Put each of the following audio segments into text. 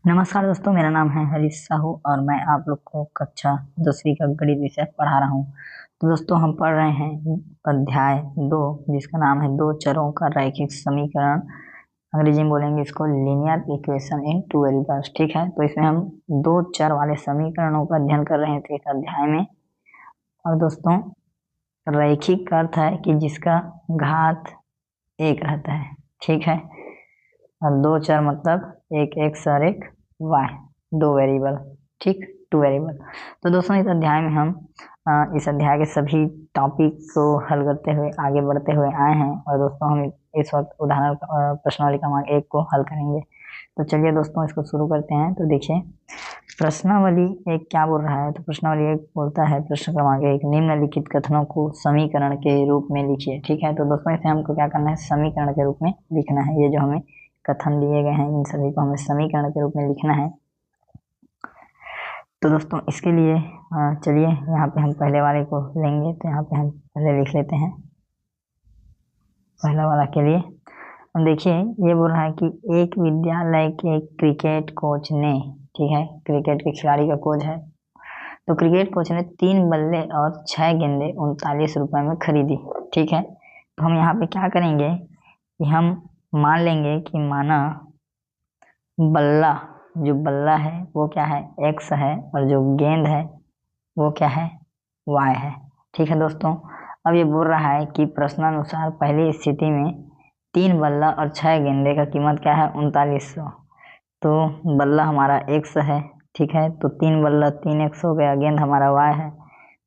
नमस्कार दोस्तों, मेरा नाम है हरीश साहू और मैं आप लोग को कक्षा 10वीं का गणित विषय पढ़ा रहा हूँ। तो दोस्तों हम पढ़ रहे हैं अध्याय 2, जिसका नाम है दो चरों का रैखिक समीकरण। अंग्रेजी में बोलेंगे इसको linear equation in two variables. ठीक है, तो इसमें हम दो चर वाले समीकरणों का अध्ययन कर रहे थे इस अध्याय में। और दोस्तों रैखिक का अर्थ है कि जिसका घात एक रहता है। ठीक है, और दो चर मतलब एक एक्स और एक वाई, दो वेरिएबल। ठीक, टू वेरिएबल। तो दोस्तों इस अध्याय में हम इस अध्याय के सभी टॉपिक को हल करते हुए आगे बढ़ते हुए आए हैं। और दोस्तों हम इस वक्त उदाहरण प्रश्नावली क्रमांक 1 को हल करेंगे। तो चलिए दोस्तों इसको शुरू करते हैं। तो देखिए प्रश्नावली 1 क्या बोल रहा है। तो प्रश्नावली 1 बोलता है, प्रश्न क्रमांक 1, निम्नलिखित कथनों को समीकरण के रूप में लिखिए। ठीक है, तो दोस्तों इसे हमको क्या करना है, समीकरण के रूप में लिखना है। ये जो हमें कथन दिए गए हैं इन सभी को हमें समीकरण के रूप में लिखना है। तो दोस्तों इसके लिए चलिए यहाँ पे हम पहले वाले को लेंगे। तो यहाँ पे हम पहले लिख लेते हैं पहला वाला के लिए। हम देखिए ये बोल रहा है कि एक विद्यालय के क्रिकेट कोच ने, ठीक है, क्रिकेट के खिलाड़ी का कोच है, तो क्रिकेट कोच ने 3 बल्ले और 6 गेंदे 39 रुपए में खरीदी। ठीक है, तो हम यहाँ पे क्या करेंगे कि हम मान लेंगे कि माना बल्ला, जो बल्ला है वो क्या है, एक्स है, और जो गेंद है वो क्या है, वाई है। ठीक है दोस्तों, अब ये बोल रहा है कि प्रश्नानुसार पहली स्थिति में 3 बल्ला और 6 गेंदे का कीमत क्या है, 3900। तो बल्ला हमारा एक्स है, ठीक है, तो 3 बल्ला 3 एक्स हो गया, गेंद हमारा वाई है,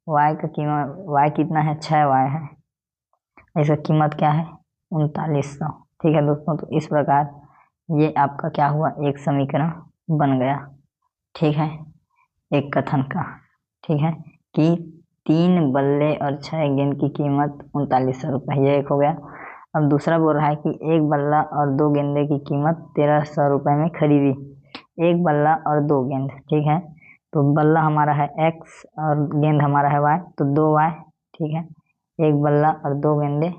वाई का कीमत, वाई कितना है, 6 वाई है, इसका कीमत क्या है, 3900। ठीक है दोस्तों, तो इस प्रकार ये आपका क्या हुआ, एक समीकरण बन गया। ठीक है, एक कथन का। ठीक है, कि 3 बल्ले और 6 गेंद की कीमत 3900 रुपये, ये एक हो गया। अब दूसरा बोल रहा है कि एक बल्ला और 2 गेंदे की कीमत 1300 रुपये में खरीदी। एक बल्ला और 2 गेंद, ठीक है, तो बल्ला हमारा है एक्स और गेंद हमारा है वाई, तो 2 वाई। ठीक है, एक बल्ला और 2 गेंदे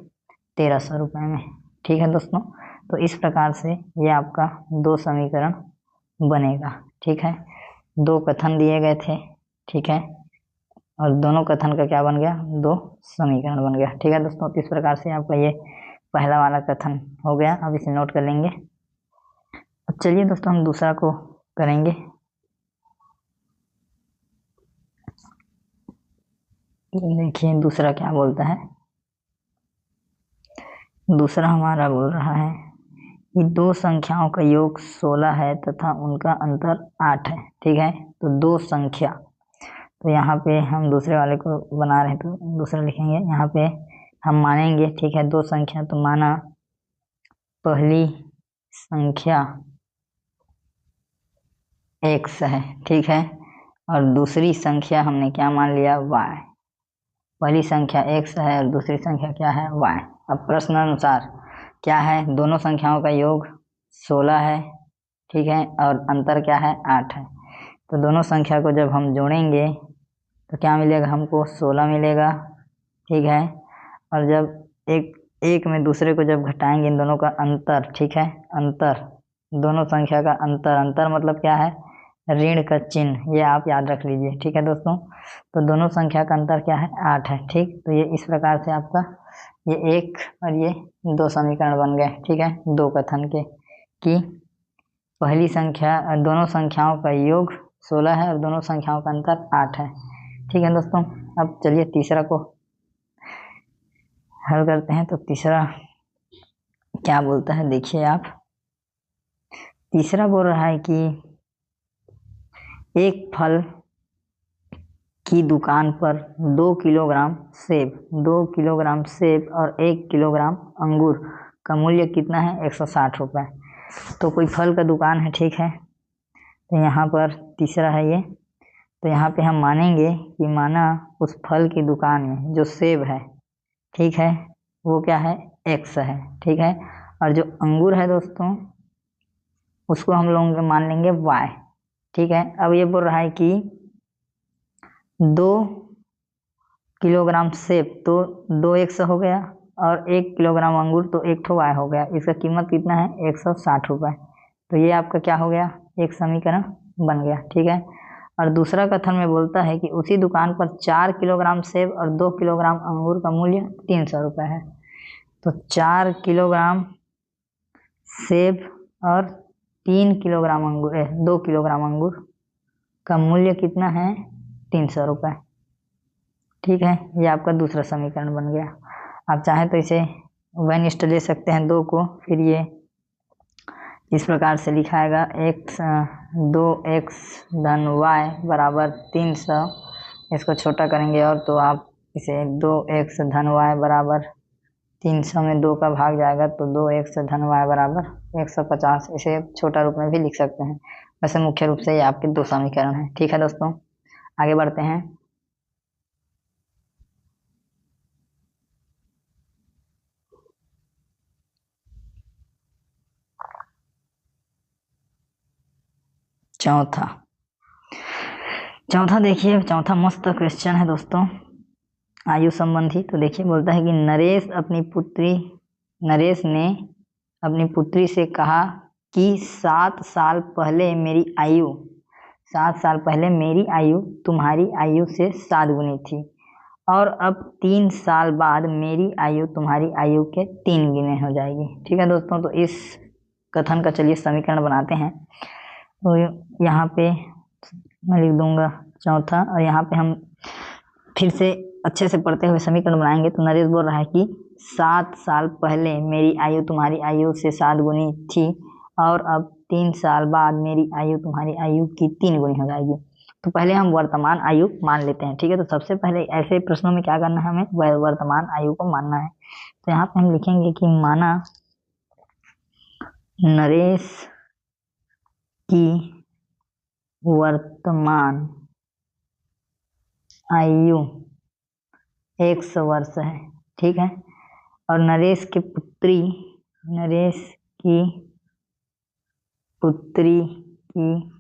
1300 रुपये में। ठीक है दोस्तों, तो इस प्रकार से ये आपका दो समीकरण बनेगा। ठीक है, दो कथन दिए गए थे, ठीक है, और दोनों कथन का क्या बन गया, दो समीकरण बन गया। ठीक है दोस्तों, तो इस प्रकार से आपका ये पहला वाला कथन हो गया। अब इसे नोट कर लेंगे। अब चलिए दोस्तों हम दूसरा को करेंगे। देखिए दूसरा क्या बोलता है। दूसरा हमारा बोल रहा है कि दो संख्याओं का योग 16 है तथा उनका अंतर 8 है। ठीक है, तो दो संख्या, तो यहाँ पे हम दूसरे वाले को बना रहे हैं तो दूसरा लिखेंगे। यहाँ पे हम मानेंगे, ठीक है, दो संख्या, तो माना पहली संख्या x है, ठीक है, और दूसरी संख्या हमने क्या मान लिया, y। पहली संख्या x है और दूसरी संख्या क्या है, y। अब प्रश्न अनुसार क्या है, दोनों संख्याओं का योग 16 है, ठीक है, और अंतर क्या है, 8 है। तो दोनों संख्या को जब हम जोड़ेंगे तो क्या मिलेगा, हमको 16 मिलेगा। ठीक है, और जब एक में दूसरे को जब घटाएंगे, इन दोनों का अंतर, ठीक है, अंतर, दोनों संख्या का अंतर, अंतर मतलब क्या है, ऋण का चिन्ह, ये आप याद रख लीजिए। ठीक है दोस्तों, तो दोनों संख्या का अंतर क्या है, 8 है। ठीक, तो ये इस प्रकार से आपका ये एक और ये दो समीकरण बन गए। ठीक है, दो कथन के, कि पहली संख्या, दोनों संख्याओं का योग 16 है और दोनों संख्याओं का अंतर 8 है। ठीक है दोस्तों, अब चलिए तीसरा को हल करते हैं। तो तीसरा क्या बोलता है, देखिए आप, तीसरा बोल रहा है कि एक फल की दुकान पर 2 किलोग्राम सेब, 2 किलोग्राम सेब और 1 किलोग्राम अंगूर का मूल्य कितना है, 160 रुपये। तो कोई फल का दुकान है, ठीक है, तो यहाँ पर तीसरा है ये, तो यहाँ पे हम मानेंगे कि माना उस फल की दुकान में जो सेब है, ठीक है, वो क्या है, एक्स है, ठीक है, और जो अंगूर है दोस्तों उसको हम लोग मान लेंगे वाई। ठीक है, अब ये बोल रहा है कि 2 किलोग्राम सेब तो 2 एक्स हो गया, और 1 किलोग्राम अंगूर तो 1 वाई हो गया, इसका कीमत कितना है, 160 रुपये। तो ये आपका क्या हो गया, एक समीकरण बन गया। ठीक है, और दूसरा कथन में बोलता है कि उसी दुकान पर 4 किलोग्राम सेब और 2 किलोग्राम अंगूर का मूल्य 300 रुपये है। तो 4 किलोग्राम सेब और 3 किलोग्राम अंगूर 2 किलोग्राम अंगूर का मूल्य कितना है? 300 रुपये। ठीक है, ये आपका दूसरा समीकरण बन गया। आप चाहें तो इसे वन इस्ट ले सकते हैं 2 को, फिर ये इस प्रकार से लिखाएगा x 2x धन y बराबर 300। इसको छोटा करेंगे और तो आप इसे 2x धन y बराबर 300 में 2 का भाग जाएगा तो 2x धन y बराबर 150। इसे छोटा रूप में भी लिख सकते हैं। वैसे मुख्य रूप से ये आपके 2 समीकरण हैं। ठीक है दोस्तों, आगे बढ़ते हैं। चौथा देखिए, चौथा मस्त क्वेश्चन है दोस्तों, आयु संबंधी। तो देखिए, बोलता है कि नरेश ने अपनी पुत्री से कहा कि 7 साल पहले मेरी आयु तुम्हारी आयु से 7 गुनी थी और अब 3 साल बाद मेरी आयु तुम्हारी आयु के 3 गुने हो जाएगी। ठीक है दोस्तों, तो इस कथन का चलिए समीकरण बनाते हैं। तो यहाँ पे मैं लिख दूंगा चौथा, और यहाँ पे हम फिर से अच्छे से पढ़ते हुए समीकरण बनाएंगे। तो नरेश बोल रहा है कि 7 साल पहले मेरी आयु तुम्हारी आयु से 7 गुनी थी और अब 3 साल बाद मेरी आयु तुम्हारी आयु की 3 गुनी हो जाएगी। तो पहले हम वर्तमान आयु मान लेते हैं। ठीक है, तो सबसे पहले ऐसे प्रश्नों में क्या करना है, हमें वर्तमान आयु को मानना है। तो यहाँ पे हम लिखेंगे कि माना नरेश की वर्तमान आयु 100 वर्ष है। ठीक है, और नरेश की पुत्री की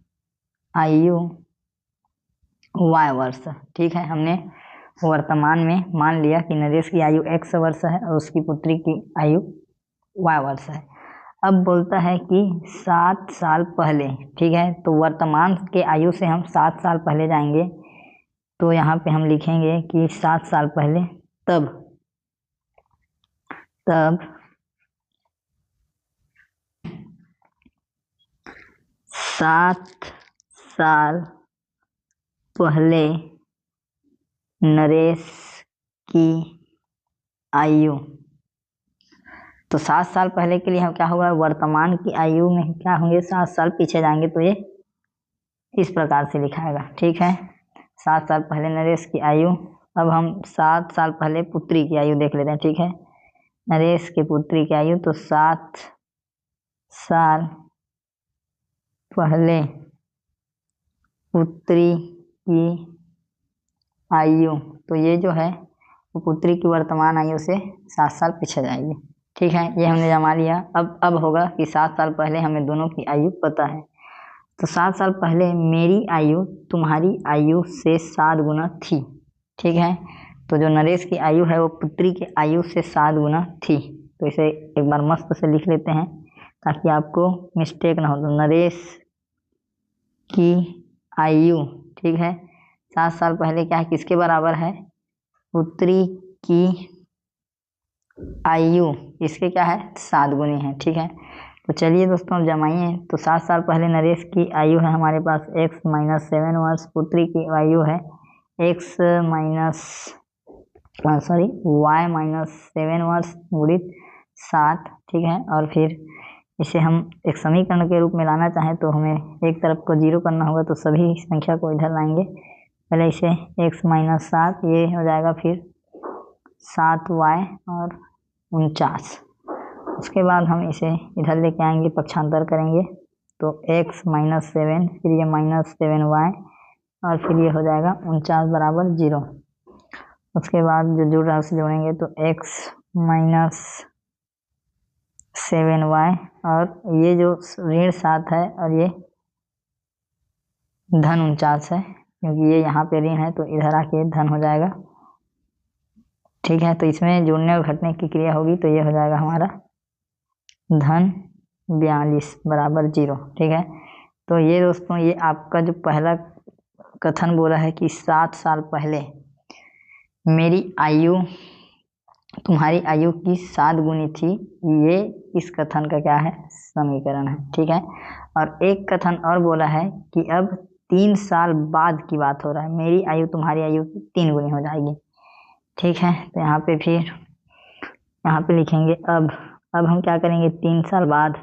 आयु y वर्ष। ठीक है, हमने वर्तमान में मान लिया कि नरेश की आयु 100 वर्ष है और उसकी पुत्री की आयु y वर्ष है। अब बोलता है कि 7 साल पहले। ठीक है, तो वर्तमान के आयु से हम 7 साल पहले जाएंगे। तो यहाँ पे हम लिखेंगे कि 7 साल पहले तब 7 साल पहले नरेश की आयु। तो 7 साल पहले के लिए हम क्या होगा, वर्तमान की आयु में क्या होंगे, 7 साल पीछे जाएंगे तो ये इस प्रकार से लिखाएगा। ठीक है, 7 साल पहले नरेश की आयु। अब हम 7 साल पहले पुत्री की आयु देख लेते हैं। ठीक है, नरेश की पुत्री की आयु, तो 7 साल पहले पुत्री की आयु, तो ये जो है वो पुत्री की वर्तमान आयु से 7 साल पीछे जाएगी। ठीक है, ये हमने जमा लिया। अब होगा कि 7 साल पहले हमें दोनों की आयु पता है। तो 7 साल पहले मेरी आयु तुम्हारी आयु से 7 गुना थी। ठीक है, तो जो नरेश की आयु है वो पुत्री की आयु से 7 गुना थी। तो इसे एक बार मस्त से लिख लेते हैं ताकि आपको मिस्टेक ना हो। तो नरेश की आयु, ठीक है, 7 साल पहले क्या है, किसके बराबर है, पुत्री की आयु इसके क्या है, 7 गुनी है। ठीक है, तो चलिए दोस्तों अब जमाइए। तो 7 साल पहले नरेश की आयु है हमारे पास x माइनस 7 वर्ष, पुत्री की आयु है y माइनस 7 वर्ष गुणित 7। ठीक है, और फिर इसे हम एक समीकरण के रूप में लाना चाहें तो हमें एक तरफ को 0 करना होगा, तो सभी संख्या को इधर लाएंगे। पहले इसे x माइनस 7 ये हो जाएगा, फिर 7y और 49। उसके बाद हम इसे इधर लेके आएंगे, पक्षांतर करेंगे तो x माइनस 7, फिर ये माइनस 7y और फिर ये हो जाएगा 49 बराबर 0। उसके बाद जो जुड़ रहा है उसे जोड़ेंगे तो x माइनस 7y और ये जो ऋण 7 है और ये धन 49 है, क्योंकि ये यहाँ पे ऋण है तो इधर आके धन हो जाएगा। ठीक है, तो इसमें जोड़ने और घटने की क्रिया होगी तो ये हो जाएगा हमारा धन 42 बराबर 0। ठीक है, तो ये दोस्तों ये आपका जो पहला कथन बोला है कि 7 साल पहले मेरी आयु तुम्हारी आयु की 7 गुनी थी, ये इस कथन का क्या है, समीकरण है। ठीक है, और एक कथन और बोला है कि अब 3 साल बाद की बात हो रहा है, मेरी आयु तुम्हारी आयु की 3 गुनी हो जाएगी। ठीक है, तो यहाँ पे फिर यहाँ पे लिखेंगे अब हम क्या करेंगे, 3 साल बाद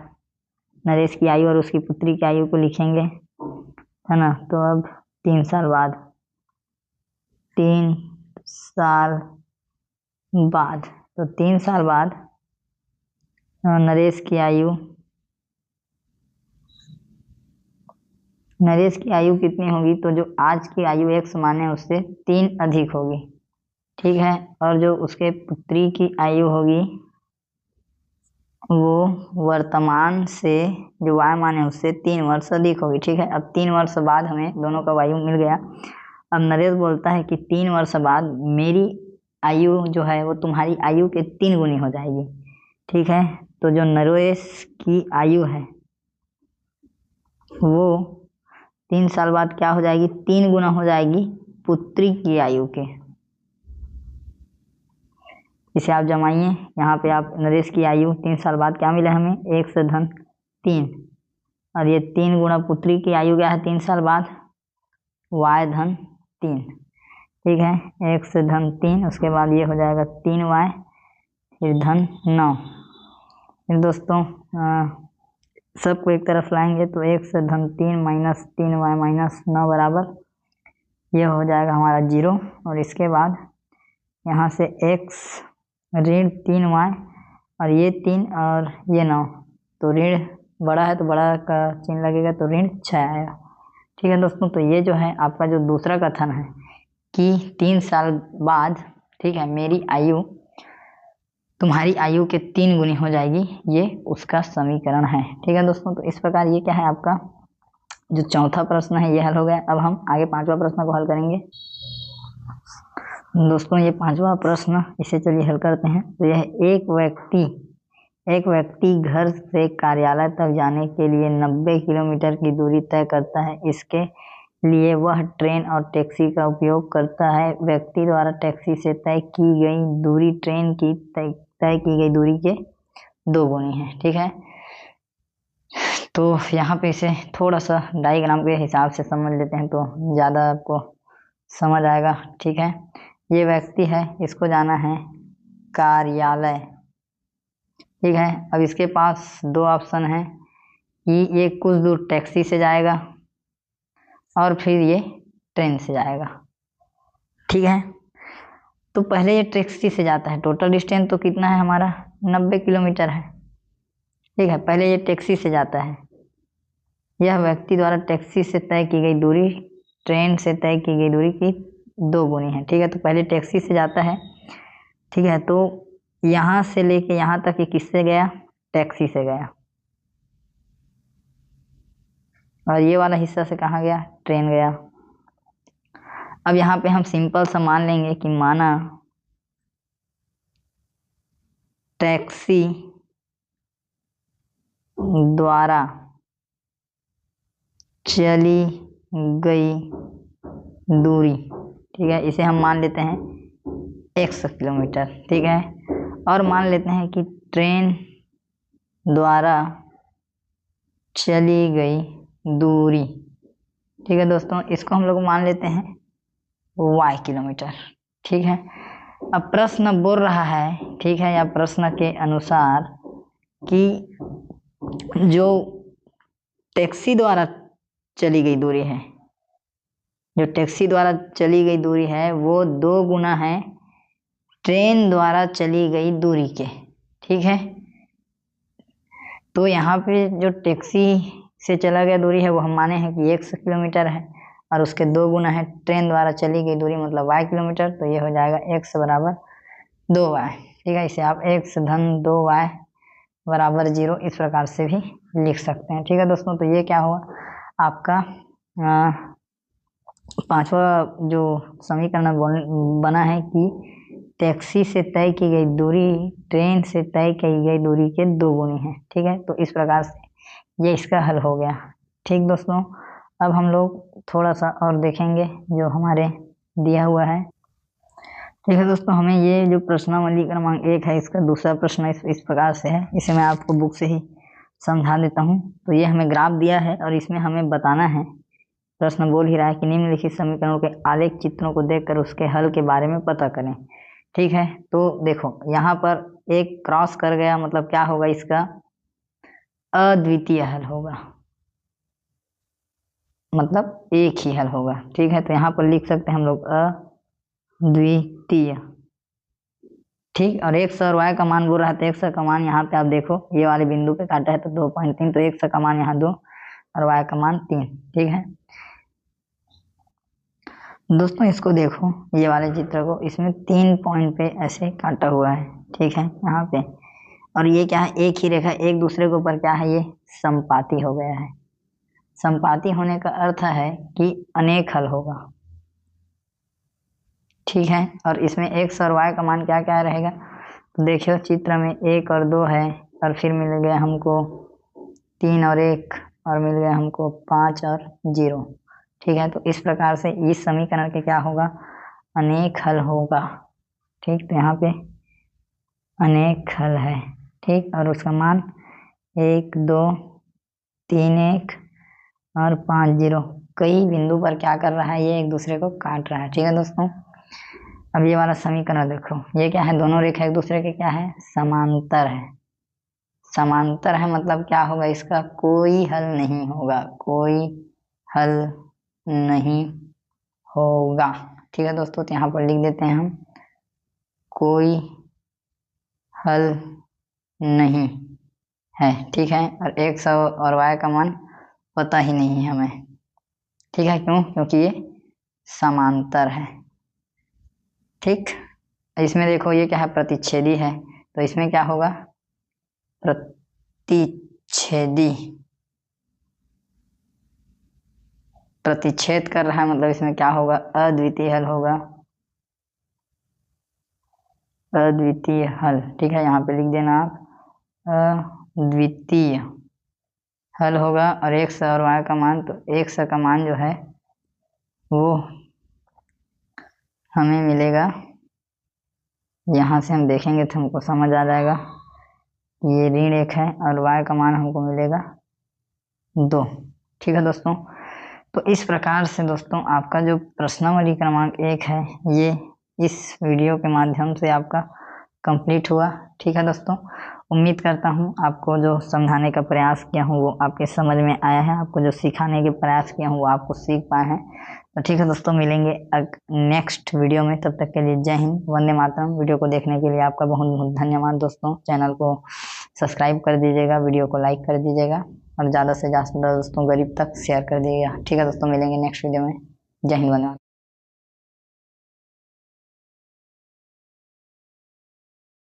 नरेश की आयु और उसकी पुत्री की आयु को लिखेंगे, है ना। तो अब 3 साल बाद 3 साल बाद तो 3 साल बाद नरेश की आयु कितनी होगी, तो जो आज की आयु 1 माने उससे 3 अधिक होगी। ठीक है, और जो उसके पुत्री की आयु होगी वो वर्तमान से जो y माने उससे 3 वर्ष अधिक होगी। ठीक है, अब 3 वर्ष बाद हमें दोनों का आयु मिल गया। अब नरेश बोलता है कि 3 वर्ष बाद मेरी आयु जो है वो तुम्हारी आयु के 3 गुनी हो जाएगी। ठीक है, तो जो नरेश की आयु है वो 3 साल बाद क्या हो जाएगी, 3 गुना हो जाएगी पुत्री की आयु के। इसे आप जमाइए, यहाँ पे आप नरेश की आयु 3 साल बाद क्या मिला हमें, 1 से धन 3, और ये 3 गुना पुत्री की आयु क्या है 3 साल बाद, y धन 3। ठीक है, 1 से धन 3, उसके बाद ये हो जाएगा 3y फिर धन 9। फिर दोस्तों सबको एक तरफ लाएंगे तो 1 से धन 3 माइनस 3y माइनस 9 बराबर ये हो जाएगा हमारा 0, और इसके बाद यहाँ से x ऋण 3y और ये 3 और ये 9, तो ऋण बड़ा है तो बड़ा का चिन्ह लगेगा तो ऋण 6 आएगा। ठीक है दोस्तों, तो ये जो है आपका जो दूसरा कथन है कि 3 साल बाद, ठीक है, मेरी आयु तुम्हारी आयु के 3 गुनी हो जाएगी, ये उसका समीकरण है। ठीक है दोस्तों, तो इस प्रकार ये क्या है आपका जो चौथा प्रश्न है ये हल हो गया। अब हम आगे 5वां प्रश्न को हल करेंगे। दोस्तों ये 5वां प्रश्न, इसे चलिए हल करते हैं। तो यह एक व्यक्ति घर से कार्यालय तक जाने के लिए 90 किलोमीटर की दूरी तय करता है। इसके लिए वह ट्रेन और टैक्सी का उपयोग करता है। व्यक्ति द्वारा टैक्सी से तय की गई दूरी ट्रेन की तय की गई दूरी के 2 गुनी है। ठीक है, तो यहाँ पे इसे थोड़ा सा डायग्राम के हिसाब से समझ लेते हैं तो ज़्यादा आपको समझ आएगा। ठीक है, ये व्यक्ति है, इसको जाना है कार्यालय। ठीक है, अब इसके पास 2 ऑप्शन है कि ये कुछ दूर टैक्सी से जाएगा और फिर ये ट्रेन से जाएगा। ठीक है, तो पहले ये टैक्सी से जाता है, टोटल डिस्टेंस तो कितना है हमारा 90 किलोमीटर है। ठीक है, पहले ये टैक्सी से जाता है। यह व्यक्ति द्वारा टैक्सी से तय की गई दूरी ट्रेन से तय की गई दूरी की 2 गुनी है। ठीक है, तो पहले टैक्सी से जाता है। ठीक है, तो यहाँ से लेके यहाँ तक ये किससे गया, टैक्सी से गया, और ये वाला हिस्सा से कहाँ गया, ट्रेन गया। अब यहाँ पे हम सिंपल सा मान लेंगे कि माना टैक्सी द्वारा चली गई दूरी, ठीक है, इसे हम मान लेते हैं 100 किलोमीटर। ठीक है, और मान लेते हैं कि ट्रेन द्वारा चली गई दूरी, ठीक है दोस्तों, इसको हम लोग मान लेते हैं y किलोमीटर। ठीक है, अब प्रश्न बोल रहा है, ठीक है, या प्रश्न के अनुसार कि जो टैक्सी द्वारा चली गई दूरी है, जो टैक्सी द्वारा चली गई दूरी है वो 2 गुना है ट्रेन द्वारा चली गई दूरी के। ठीक है, तो यहाँ पे जो टैक्सी से चला गया दूरी है वो हम माने हैं कि 100 किलोमीटर है, और उसके 2 गुना है ट्रेन द्वारा चली गई दूरी मतलब y किलोमीटर, तो ये हो जाएगा 100 बराबर 2y। ठीक है, इसे आप 1 धन 2y बराबर 0 इस प्रकार से भी लिख सकते हैं। ठीक है दोस्तों, तो ये क्या हुआ आपका 5वां जो समीकरण बना है कि टैक्सी से तय की गई दूरी ट्रेन से तय की गई दूरी के 2 गुनी है। ठीक है, तो इस प्रकार से ये इसका हल हो गया। ठीक दोस्तों, अब हम लोग थोड़ा सा और देखेंगे जो हमारे दिया हुआ है। ठीक है दोस्तों, हमें ये जो प्रश्नावली क्रमांक 1 है इसका दूसरा प्रश्न इस प्रकार से है, इसे मैं आपको बुक से ही समझा देता हूँ। तो ये हमें ग्राफ दिया है और इसमें हमें बताना है, प्रश्न बोल ही रहा है कि निम्नलिखित समीकरणों के आलेख चित्रों को देखकर उसके हल के बारे में पता करें। ठीक है, तो देखो यहाँ पर एक क्रॉस कर गया, मतलब क्या होगा, इसका अद्वितीय हल होगा, मतलब एक ही हल होगा। ठीक है, तो यहाँ पर लिख सकते हैं हम लोग अद्वितीय। ठीक, और 100 और y का मान बोल रहा है, तो 100 का मान यहाँ पे आप देखो, ये वाले बिंदु पे काटा है तो 2.3, तो 100 का मान यहाँ 2 और y का मान 3। ठीक है दोस्तों, इसको देखो, ये वाले चित्र को, इसमें 3 पॉइंट पे ऐसे काटा हुआ है। ठीक है, यहाँ पे, और ये क्या है, एक ही रेखा एक दूसरे के ऊपर क्या है, ये समपाती हो गया है। समपाती होने का अर्थ है कि अनेक हल होगा। ठीक है, और इसमें x और y का मान क्या क्या रहेगा, तो देखियो चित्र में 1 और 2 है, और फिर मिल गया हमको 3 और 1, और मिल गया हमको 5 और 0। ठीक है, तो इस प्रकार से इस समीकरण के क्या होगा, अनेक हल होगा। ठीक, तो यहाँ पे अनेक हल है। ठीक, और उसका मान 1 2 3 1 और 5 0, कई बिंदु पर क्या कर रहा है, ये एक दूसरे को काट रहा है। ठीक है दोस्तों, अब ये वाला समीकरण देखो, ये क्या है, दोनों रेखा एक दूसरे के क्या है, समांतर है। समांतर है मतलब क्या होगा, इसका कोई हल नहीं होगा, कोई हल नहीं होगा। ठीक है दोस्तों, तो यहाँ पर लिख देते हैं हम, कोई हल नहीं है। ठीक है, और 100 और y का मान पता ही नहीं है हमें। ठीक है, क्यों, क्योंकि ये समांतर है। ठीक, इसमें देखो ये क्या है, प्रतिच्छेदी है, तो इसमें क्या होगा, प्रतिच्छेदी, प्रतिच्छेद कर रहा है, मतलब इसमें क्या होगा, अद्वितीय हल होगा, अद्वितीय हल। ठीक है, यहाँ पे लिख देना आप, अद्वितीय हल होगा, और 100 और y का मान, तो 100 का मान जो है वो हमें मिलेगा, यहाँ से हम देखेंगे तो हमको समझ आ जाएगा, ये ऋण 1 है और y का मान हमको मिलेगा 2। ठीक है दोस्तों, तो इस प्रकार से दोस्तों आपका जो प्रश्नावली क्रमांक 1 है, ये इस वीडियो के माध्यम से आपका कंप्लीट हुआ। ठीक है दोस्तों, उम्मीद करता हूँ आपको जो समझाने का प्रयास किया हूँ वो आपके समझ में आया है, आपको जो सिखाने के प्रयास किया हूँ वो आपको सीख पाए हैं। तो ठीक है दोस्तों, मिलेंगे नेक्स्ट वीडियो में, तब तक के लिए जय हिंद, वंदे मातरम। वीडियो को देखने के लिए आपका बहुत बहुत धन्यवाद दोस्तों। चैनल को सब्सक्राइब कर दीजिएगा, वीडियो को लाइक कर दीजिएगा, और ज़्यादा से ज़्यादा दोस्तों गरीब तक शेयर कर दीजिएगा। ठीक है दोस्तों, मिलेंगे नेक्स्ट वीडियो में, जय हिंद, वंदे मातरम।